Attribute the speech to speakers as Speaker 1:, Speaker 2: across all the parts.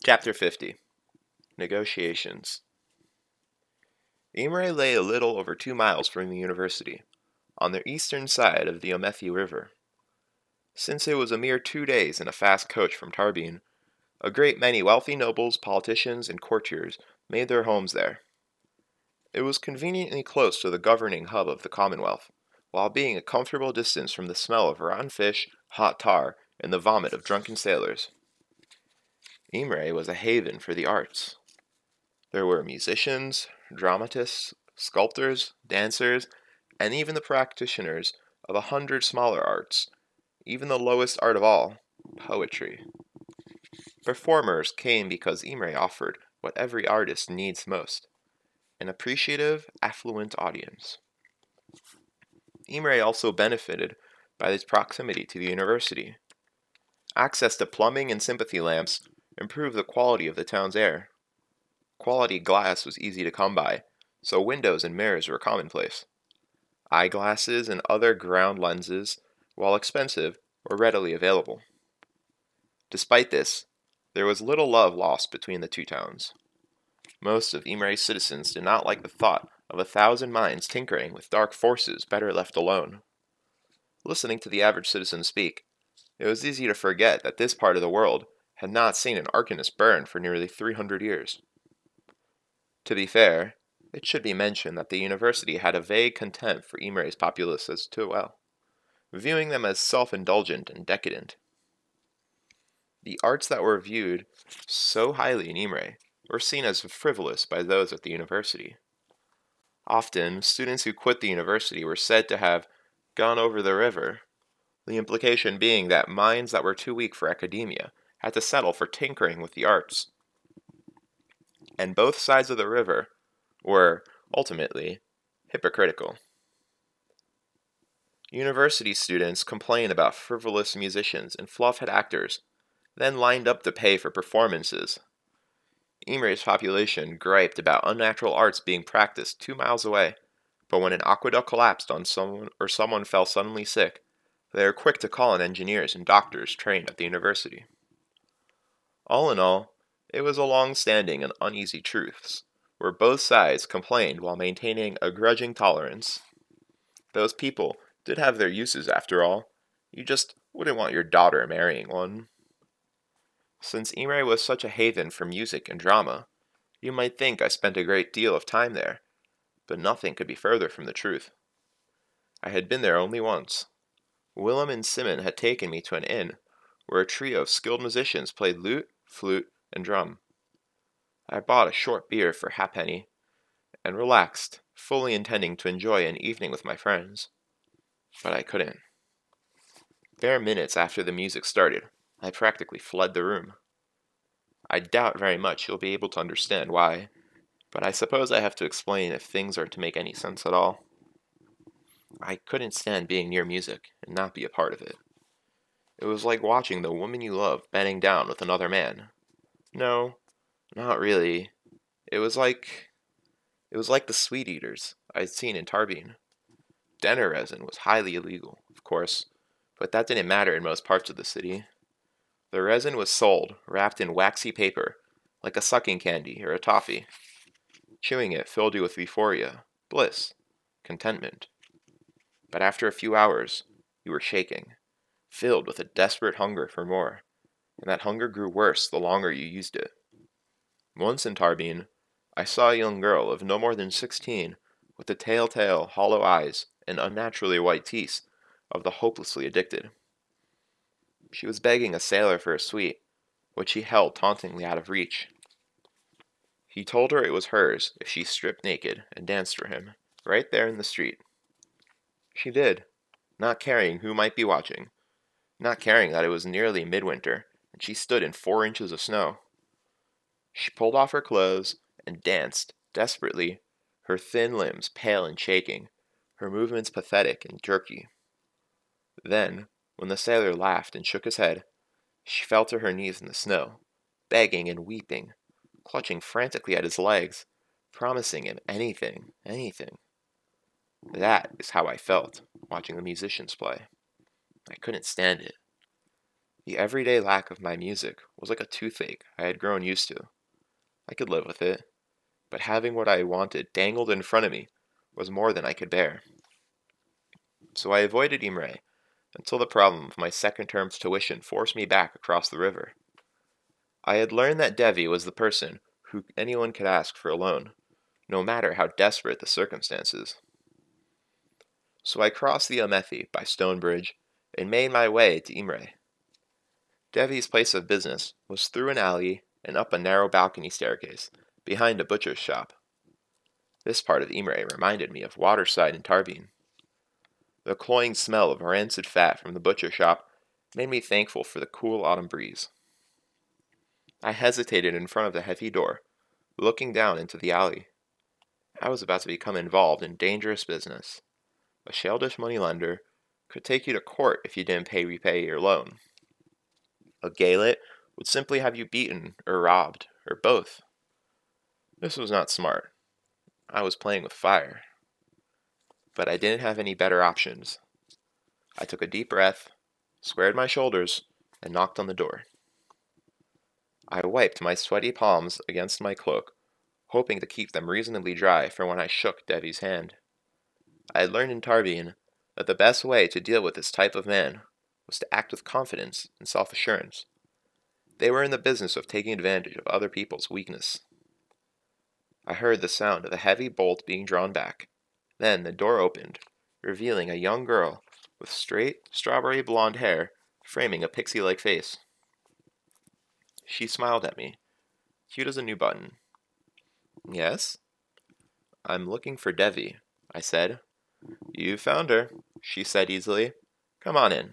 Speaker 1: Chapter 50 Negotiations. Imre lay a little over 2 miles from the university, on the eastern side of the Omethi River. Since it was a mere 2 days in a fast coach from Tarbine, a great many wealthy nobles, politicians, and courtiers made their homes there. It was conveniently close to the governing hub of the Commonwealth, while being a comfortable distance from the smell of rotten fish, hot tar, and the vomit of drunken sailors. Imre was a haven for the arts. There were musicians, dramatists, sculptors, dancers, and even the practitioners of 100 smaller arts, even the lowest art of all, poetry. Performers came because Imre offered what every artist needs most, an appreciative, affluent audience. Imre also benefited by its proximity to the university. Access to plumbing and sympathy lamps improved the quality of the town's air. Quality glass was easy to come by, so windows and mirrors were commonplace. Eyeglasses and other ground lenses, while expensive, were readily available. Despite this, there was little love lost between the two towns. Most of Imre's citizens did not like the thought of 1,000 minds tinkering with dark forces better left alone. Listening to the average citizen speak, it was easy to forget that this part of the world had not seen an arcanist burn for nearly 300 years. To be fair, it should be mentioned that the university had a vague contempt for Imre's populace as well, viewing them as self-indulgent and decadent. The arts that were viewed so highly in Imre were seen as frivolous by those at the university. Often, students who quit the university were said to have gone over the river, the implication being that minds that were too weak for academia had to settle for tinkering with the arts. And both sides of the river were, ultimately, hypocritical. University students complained about frivolous musicians and fluffhead actors, then lined up to pay for performances. Imre's population griped about unnatural arts being practiced 2 miles away, but when an aqueduct collapsed on someone or someone fell suddenly sick, they were quick to call in engineers and doctors trained at the university. All in all, it was a long-standing and uneasy truce, where both sides complained while maintaining a grudging tolerance. Those people did have their uses after all. You just wouldn't want your daughter marrying one. Since Imre was such a haven for music and drama, you might think I spent a great deal of time there, but nothing could be further from the truth. I had been there only once. Willem and Simon had taken me to an inn, where a trio of skilled musicians played lute, flute, and drum. I bought a short beer for halfpenny, and relaxed, fully intending to enjoy an evening with my friends. But I couldn't. Bare minutes after the music started, I practically fled the room. I doubt very much you'll be able to understand why, but I suppose I have to explain if things are to make any sense at all. I couldn't stand being near music and not be a part of it. It was like watching the woman you love bedding down with another man. No, not really. It was like the sweet eaters I'd seen in Tarbine. Denner resin was highly illegal, of course, but that didn't matter in most parts of the city. The resin was sold, wrapped in waxy paper, like a sucking candy or a toffee. Chewing it filled you with euphoria, bliss, contentment. But after a few hours, you were shaking, filled with a desperate hunger for more, and that hunger grew worse the longer you used it. Once in Tarbine, I saw a young girl of no more than 16, with the telltale, hollow eyes and unnaturally white teeth of the hopelessly addicted. She was begging a sailor for a sweet, which he held tauntingly out of reach. He told her it was hers if she stripped naked and danced for him, right there in the street. She did, not caring who might be watching, not caring that it was nearly midwinter, and she stood in 4 inches of snow. She pulled off her clothes and danced, desperately, her thin limbs pale and shaking, her movements pathetic and jerky. Then, when the sailor laughed and shook his head, she fell to her knees in the snow, begging and weeping, clutching frantically at his legs, promising him anything, anything. That is how I felt, watching the musicians play. I couldn't stand it. The everyday lack of my music was like a toothache I had grown used to. I could live with it, but having what I wanted dangled in front of me was more than I could bear. So I avoided Imre until the problem of my second term's tuition forced me back across the river. I had learned that Devi was the person who anyone could ask for a loan, no matter how desperate the circumstances. So I crossed the Amethi by Stonebridge and made my way to Imre. Devi's place of business was through an alley and up a narrow balcony staircase, behind a butcher's shop. This part of Imre reminded me of Waterside and Tarbine. The cloying smell of rancid fat from the butcher shop made me thankful for the cool autumn breeze. I hesitated in front of the heavy door, looking down into the alley. I was about to become involved in dangerous business. A childish moneylender could take you to court if you didn't repay your loan. A gaolet would simply have you beaten or robbed, or both. This was not smart. I was playing with fire. But I didn't have any better options. I took a deep breath, squared my shoulders, and knocked on the door. I wiped my sweaty palms against my cloak, hoping to keep them reasonably dry for when I shook Devi's hand. I had learned in Tarbine that the best way to deal with this type of man was to act with confidence and self-assurance. They were in the business of taking advantage of other people's weakness. I heard the sound of a heavy bolt being drawn back. Then the door opened, revealing a young girl with straight, strawberry blonde hair framing a pixie-like face. She smiled at me, cute as a new button. Yes? I'm looking for Devi, I said. You found her, she said easily. Come on in.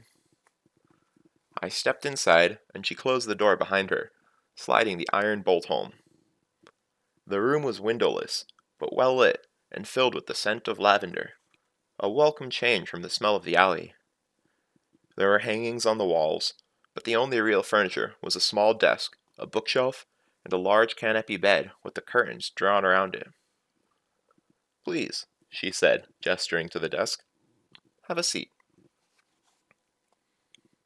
Speaker 1: I stepped inside, and she closed the door behind her, sliding the iron bolt home. The room was windowless, but well lit and filled with the scent of lavender, a welcome change from the smell of the alley. There were hangings on the walls, but the only real furniture was a small desk, a bookshelf, and a large canopy bed with the curtains drawn around it. Please, she said, gesturing to the desk. Have a seat.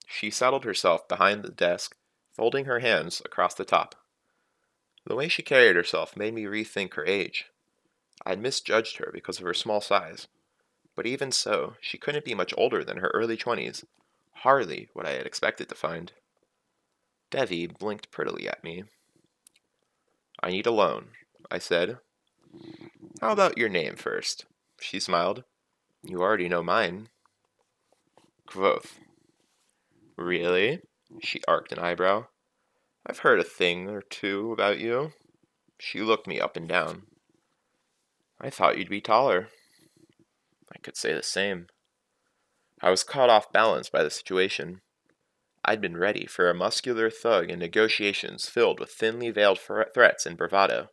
Speaker 1: She settled herself behind the desk, folding her hands across the top. The way she carried herself made me rethink her age. I'd misjudged her because of her small size, but even so, she couldn't be much older than her early 20s, hardly what I had expected to find. Devi blinked prettily at me. I need a loan, I said. How about your name first? She smiled. You already know mine. Quoth. Really? She arched an eyebrow. I've heard a thing or two about you. She looked me up and down. I thought you'd be taller. I could say the same. I was caught off balance by the situation. I'd been ready for a muscular thug in negotiations filled with thinly veiled threats and bravado.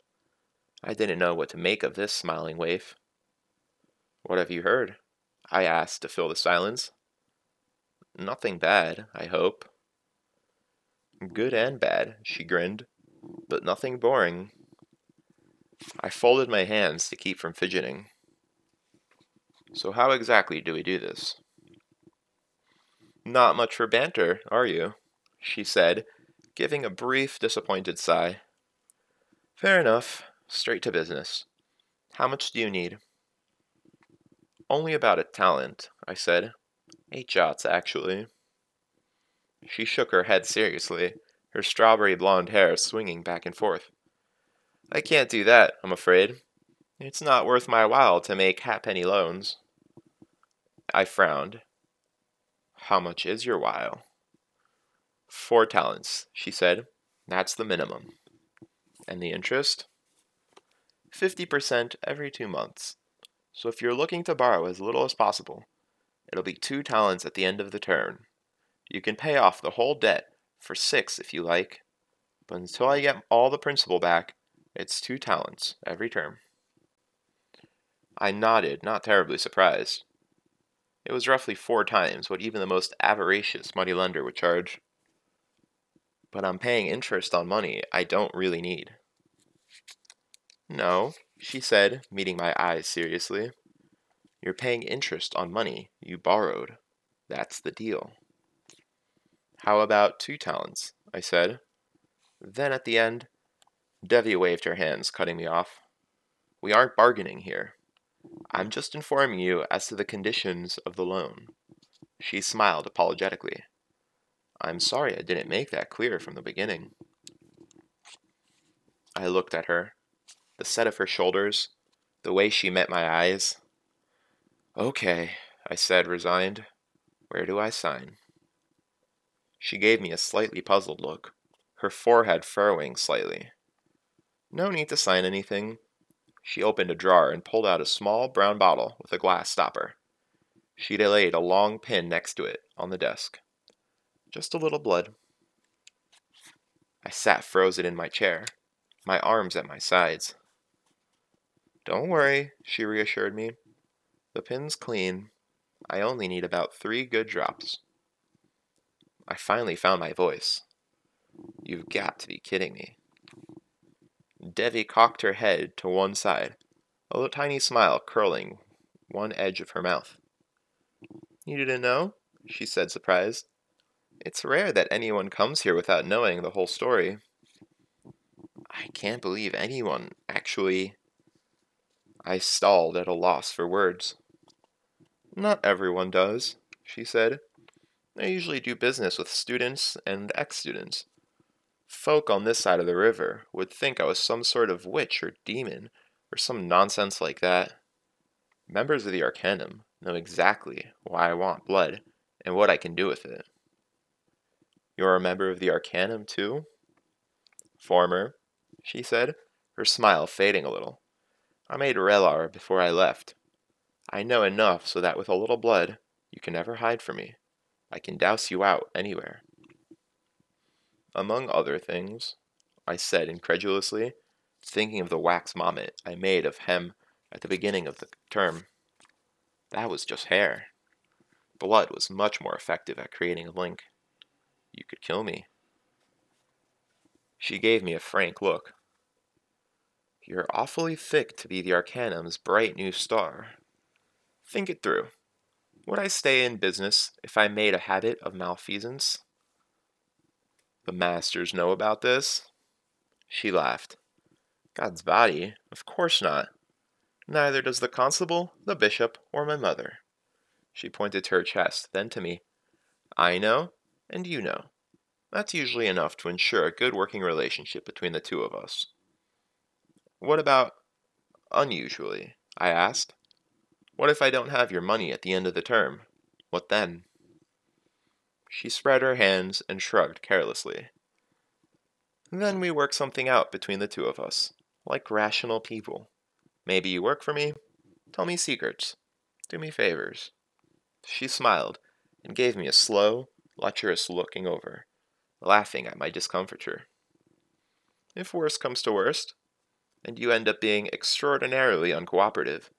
Speaker 1: I didn't know what to make of this smiling waif. What have you heard? I asked to fill the silence. Nothing bad, I hope. Good and bad, she grinned, but nothing boring. I folded my hands to keep from fidgeting. So how exactly do we do this? Not much for banter, are you? She said, giving a brief, disappointed sigh. Fair enough. Straight to business. How much do you need? Only about a talent, I said. 8 jots, actually. She shook her head seriously, her strawberry blonde hair swinging back and forth. I can't do that, I'm afraid. It's not worth my while to make halfpenny loans. I frowned. How much is your while? 4 talents, she said. That's the minimum. And the interest? 50% every 2 months. So if you're looking to borrow as little as possible, it'll be 2 talents at the end of the term. You can pay off the whole debt for 6 if you like, but until I get all the principal back, it's 2 talents every term. I nodded, not terribly surprised. It was roughly 4 times what even the most avaricious moneylender would charge. But I'm paying interest on money I don't really need. No, she said, meeting my eyes seriously. You're paying interest on money you borrowed. That's the deal. How about 2 talents? I said. Then at the end, Devi waved her hands, cutting me off. We aren't bargaining here. I'm just informing you as to the conditions of the loan. She smiled apologetically. I'm sorry I didn't make that clear from the beginning. I looked at her, the set of her shoulders, the way she met my eyes. Okay, I said, resigned. Where do I sign? She gave me a slightly puzzled look, her forehead furrowing slightly. No need to sign anything. She opened a drawer and pulled out a small brown bottle with a glass stopper. She laid a long pin next to it on the desk. Just a little blood. I sat frozen in my chair, my arms at my sides. Don't worry, she reassured me. The pin's clean. I only need about 3 good drops. I finally found my voice. You've got to be kidding me. Devi cocked her head to one side, a little tiny smile curling one edge of her mouth. You didn't know? She said, surprised. It's rare that anyone comes here without knowing the whole story. I can't believe anyone, actually. I stalled at a loss for words. Not everyone does, she said. I usually do business with students and ex-students. Folk on this side of the river would think I was some sort of witch or demon, or some nonsense like that. Members of the Arcanum know exactly why I want blood, and what I can do with it. You're a member of the Arcanum, too? Former, she said, her smile fading a little. I made Relar before I left. I know enough so that with a little blood, you can never hide from me. I can douse you out anywhere. Among other things, I said incredulously, thinking of the wax mommet I made of Hem at the beginning of the term. That was just hair. Blood was much more effective at creating a link. You could kill me. She gave me a frank look. You're awfully thick to be the Arcanum's bright new star. Think it through. Would I stay in business if I made a habit of malfeasance? The masters know about this? She laughed. God's body? Of course not. Neither does the constable, the bishop, or my mother. She pointed to her chest, then to me. I know, and you know. That's usually enough to ensure a good working relationship between the two of us. What about unusually? I asked. What if I don't have your money at the end of the term? What then? She spread her hands and shrugged carelessly. Then we work something out between the two of us, like rational people. Maybe you work for me? Tell me secrets. Do me favors. She smiled and gave me a slow, lecherous looking over, laughing at my discomfiture. If worst comes to worst, and you end up being extraordinarily uncooperative,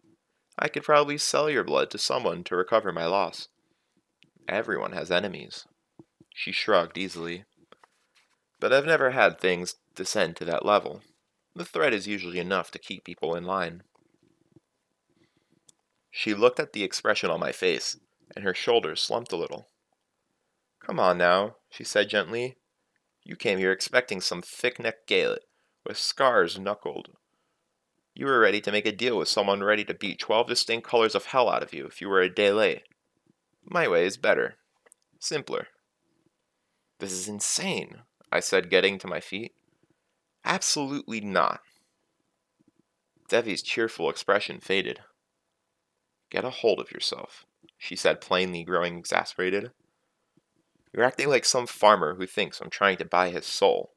Speaker 1: I could probably sell your blood to someone to recover my loss. Everyone has enemies. She shrugged easily. But I've never had things descend to that level. The threat is usually enough to keep people in line. She looked at the expression on my face, and her shoulders slumped a little. Come on now, she said gently. You came here expecting some thick-necked Gaelet, with scars knuckled. You were ready to make a deal with someone ready to beat 12 distinct colors of hell out of you if you were a day late. My way is better. Simpler. This is insane, I said, getting to my feet. Absolutely not. Devi's cheerful expression faded. Get a hold of yourself, she said, plainly growing exasperated. You're acting like some farmer who thinks I'm trying to buy his soul.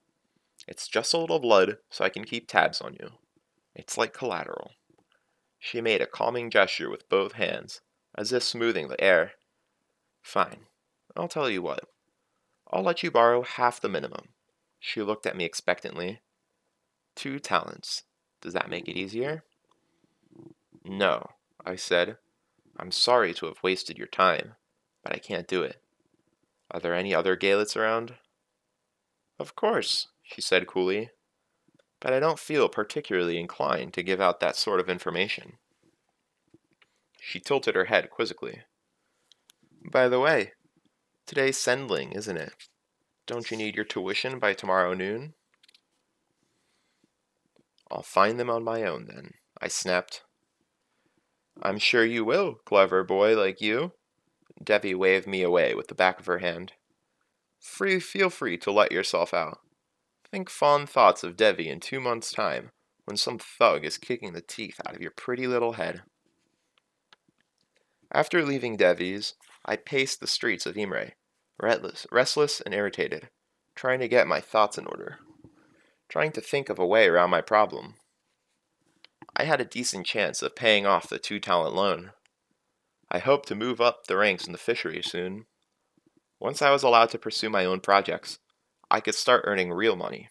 Speaker 1: It's just a little blood so I can keep tabs on you. It's like collateral. She made a calming gesture with both hands, as if smoothing the air. Fine. I'll tell you what. I'll let you borrow half the minimum. She looked at me expectantly. 2 talents. Does that make it easier? No, I said. I'm sorry to have wasted your time, but I can't do it. Are there any other Gaelets around? Of course, she said coolly, but I don't feel particularly inclined to give out that sort of information. She tilted her head quizzically. By the way, today's Sendling, isn't it? Don't you need your tuition by tomorrow noon? I'll find them on my own then, I snapped. I'm sure you will, clever boy like you. Debbie waved me away with the back of her hand. Feel free to let yourself out. Think fond thoughts of Debbie in 2 months' time, when some thug is kicking the teeth out of your pretty little head. After leaving Debbie's, I paced the streets of Imre, restless and irritated, trying to get my thoughts in order, trying to think of a way around my problem. I had a decent chance of paying off the 2-talent loan. I hoped to move up the ranks in the fishery soon. Once I was allowed to pursue my own projects, I could start earning real money.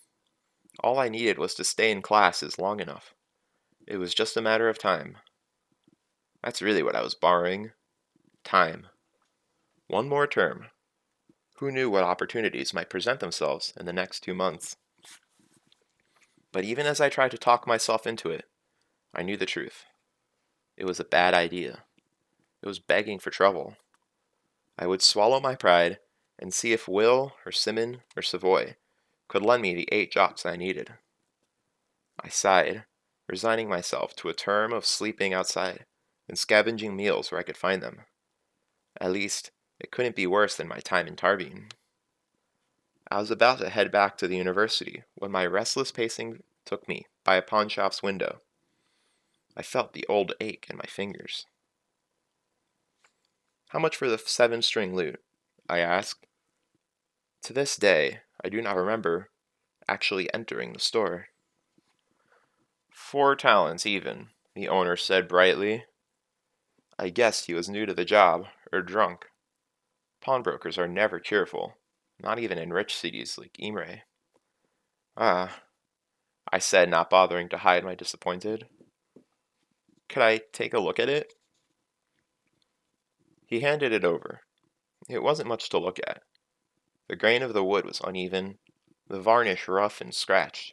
Speaker 1: All I needed was to stay in classes long enough. It was just a matter of time. That's really what I was borrowing. Time. One more term. Who knew what opportunities might present themselves in the next 2 months? But even as I tried to talk myself into it, I knew the truth. It was a bad idea. It was begging for trouble. I would swallow my pride and see if Will or Simon or Savoy could lend me the 8 jobs I needed. I sighed, resigning myself to a term of sleeping outside and scavenging meals where I could find them. At least, it couldn't be worse than my time in Tarbine. I was about to head back to the university when my restless pacing took me by a pawnshop's window. I felt the old ache in my fingers. How much for the 7-string lute? I asked. To this day, I do not remember actually entering the store. 4 talents even, the owner said brightly. I guessed he was new to the job, or drunk. Pawnbrokers are never cheerful, not even in rich cities like Imre. Ah, I said, not bothering to hide my disappointed. Could I take a look at it? He handed it over. It wasn't much to look at. The grain of the wood was uneven, the varnish rough and scratched.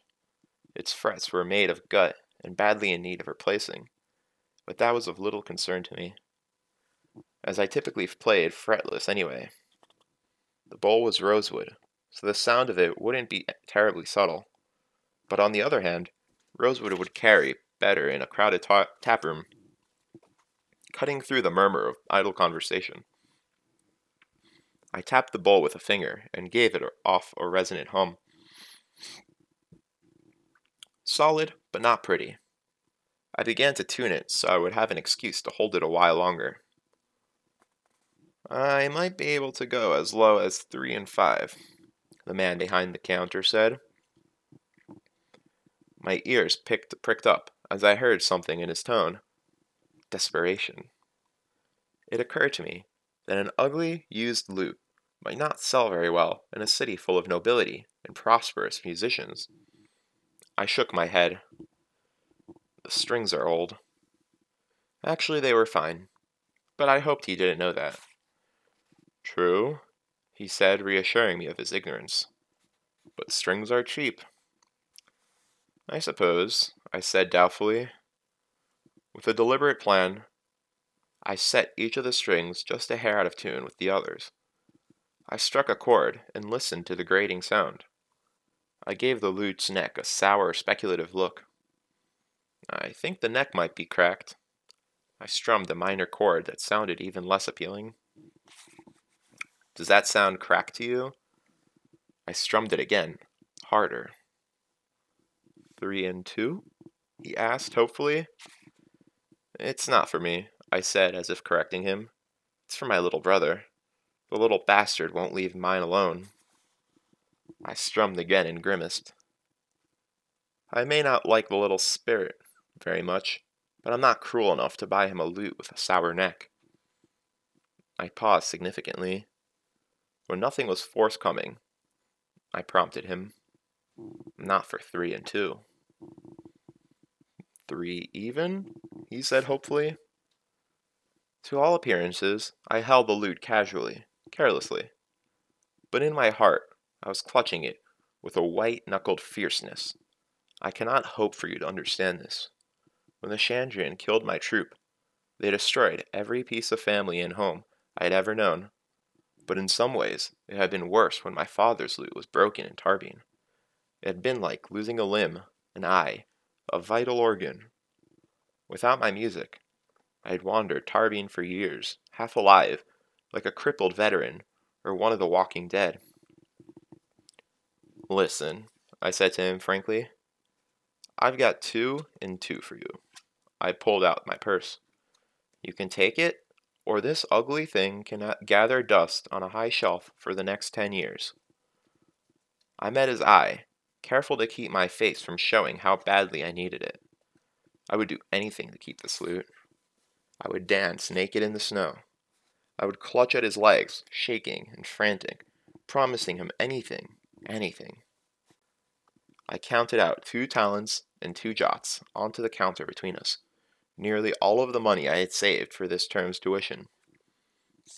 Speaker 1: Its frets were made of gut and badly in need of replacing, but that was of little concern to me, as I typically played fretless anyway. The bowl was rosewood, so the sound of it wouldn't be terribly subtle, but on the other hand, rosewood would carry better in a crowded taproom, cutting through the murmur of idle conversation. I tapped the bowl with a finger and gave it off a resonant hum. Solid, but not pretty. I began to tune it so I would have an excuse to hold it a while longer. I might be able to go as low as 3 and 5, the man behind the counter said. My ears pricked up as I heard something in his tone. Desperation. It occurred to me that an ugly, used lute might not sell very well in a city full of nobility and prosperous musicians. I shook my head. The strings are old. Actually, they were fine, but I hoped he didn't know that. True, he said, reassuring me of his ignorance. But strings are cheap. I suppose, I said doubtfully. With a deliberate plan, I set each of the strings just a hair out of tune with the others. I struck a chord and listened to the grating sound. I gave the lute's neck a sour, speculative look. I think the neck might be cracked. I strummed a minor chord that sounded even less appealing. Does that sound cracked to you? I strummed it again, harder. 3 and 2? He asked, hopefully. It's not for me, I said, as if correcting him. It's for my little brother. The little bastard won't leave mine alone. I strummed again and grimaced. I may not like the little spirit very much, but I'm not cruel enough to buy him a lute with a sour neck. I paused significantly. When nothing was forthcoming, I prompted him. Not for 3 and 2. 3 even? He said hopefully. To all appearances, I held the lute casually, carelessly. But in my heart, I was clutching it with a white-knuckled fierceness. I cannot hope for you to understand this. When the Chandrian killed my troop, they destroyed every piece of family and home I had ever known. But in some ways, it had been worse when my father's lute was broken in Tarbine. It had been like losing a limb, an eye, a vital organ. Without my music, I had wandered Tarbine for years, half alive, like a crippled veteran, or one of the walking dead. Listen, I said to him frankly, I've got 2 and 2 for you. I pulled out my purse. You can take it, or this ugly thing can gather dust on a high shelf for the next 10 years. I met his eye, careful to keep my face from showing how badly I needed it. I would do anything to keep the lute. I would dance naked in the snow. I would clutch at his legs, shaking and frantic, promising him anything, anything. I counted out 2 talents and 2 jots onto the counter between us, nearly all of the money I had saved for this term's tuition.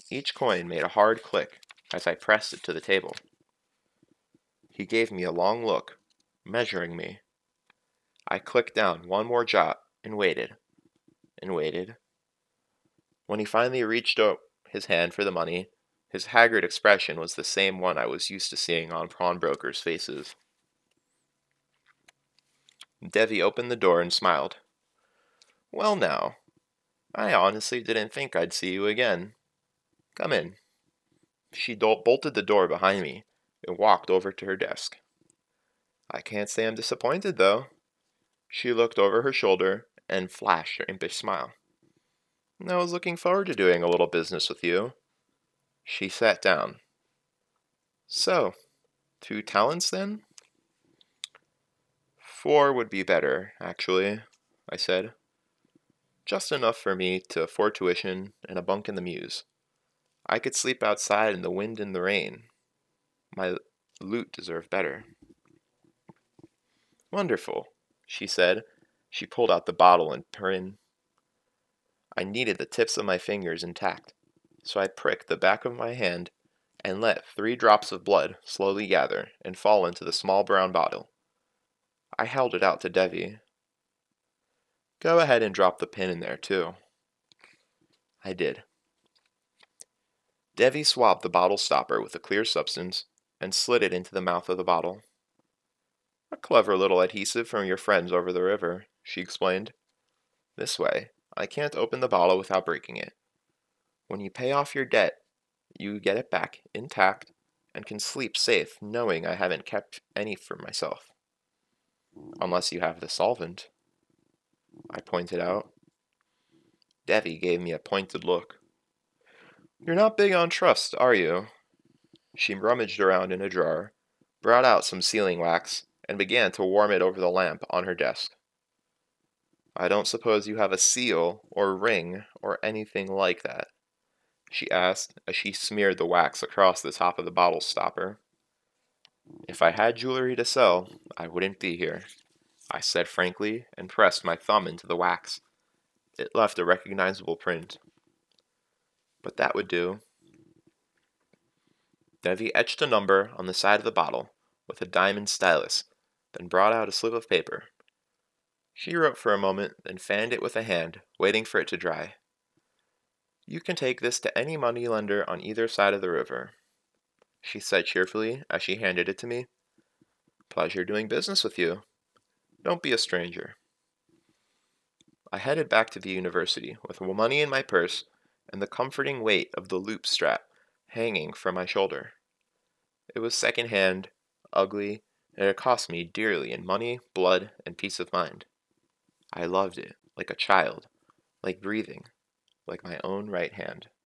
Speaker 1: Each coin made a hard click as I pressed it to the table. He gave me a long look, measuring me. I clicked down 1 more jot and waited, and waited. When he finally reached out his hand for the money, his haggard expression was the same one I was used to seeing on pawnbrokers' faces. Devi opened the door and smiled. Well now, I honestly didn't think I'd see you again. Come in. She bolted the door behind me and walked over to her desk. I can't say I'm disappointed, though. She looked over her shoulder and flashed her impish smile. I was looking forward to doing a little business with you. She sat down. So, 2 talents then? 4 would be better, actually, I said. Just enough for me to afford tuition and a bunk in the mews. I could sleep outside in the wind and the rain. My lute deserved better. Wonderful, she said. She pulled out the bottle and pin. I needed the tips of my fingers intact, so I pricked the back of my hand and let 3 drops of blood slowly gather and fall into the small brown bottle. I held it out to Devi. Go ahead and drop the pin in there, too. I did. Devi swabbed the bottle stopper with a clear substance and slid it into the mouth of the bottle. A clever little adhesive from your friends over the river, she explained. This way, I can't open the bottle without breaking it. When you pay off your debt, you get it back intact and can sleep safe knowing I haven't kept any for myself. Unless you have the solvent, I pointed out. Devi gave me a pointed look. You're not big on trust, are you? She rummaged around in a drawer, brought out some sealing wax, and began to warm it over the lamp on her desk. I don't suppose you have a seal or ring or anything like that, she asked as she smeared the wax across the top of the bottle stopper. If I had jewelry to sell, I wouldn't be here, I said frankly and pressed my thumb into the wax. It left a recognizable print. But that would do. Devi etched a number on the side of the bottle with a diamond stylus, then brought out a slip of paper. She wrote for a moment, then fanned it with a hand, waiting for it to dry. You can take this to any moneylender on either side of the river, she said cheerfully as she handed it to me. Pleasure doing business with you. Don't be a stranger. I headed back to the university with money in my purse and the comforting weight of the loop strap hanging from my shoulder. It was second-hand, ugly, and it cost me dearly in money, blood, and peace of mind. I loved it, like a child, like breathing, like my own right hand.